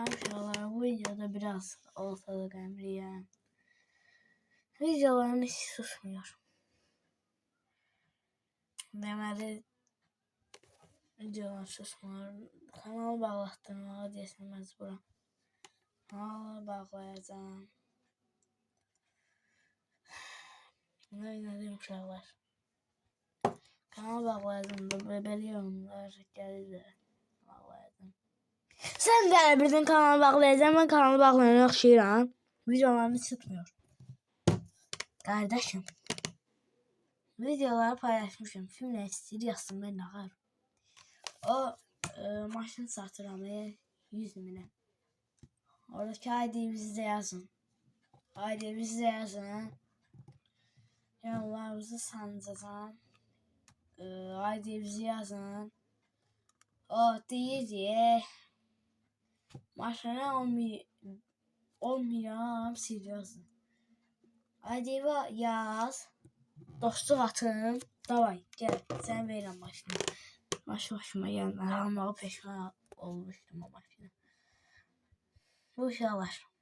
uşaqlar, bu videoda biraz ortada qəmliyəm. Videolarım hiç susmuyor. Deməli, videolar susmuyor. Kanalı bağlatdırmağa deyəsən məcburam. Kanalı bağlayacağım. Ne diyeyim uşaqlar? Kanalı bağlayacağım da belə yorumlar gəlir. Bağlayacağım. Sen de birden kanalı bağlayacağım. Ben kanalı bağlayanı yaxşıyıram. Videolarını tutmuyor. Kardeşim. Videoları paylaşmışım. Kim ne istəyir yazsın, ben baxarım. O maşın satıram 100 minə. Oradaki ID'mizi de yazın. ID'mizi de yazın. Yollarımızı sancacağım. ID'mizi yazın. O deyir maşına 10 milyon siliyorsun. ID'mi yaz. Dostluq atın. Davay gel. Sen verirəm maşını. Başıma gəlmə. Almağı peşman olmuştum o maşını. Bu uşaqlar.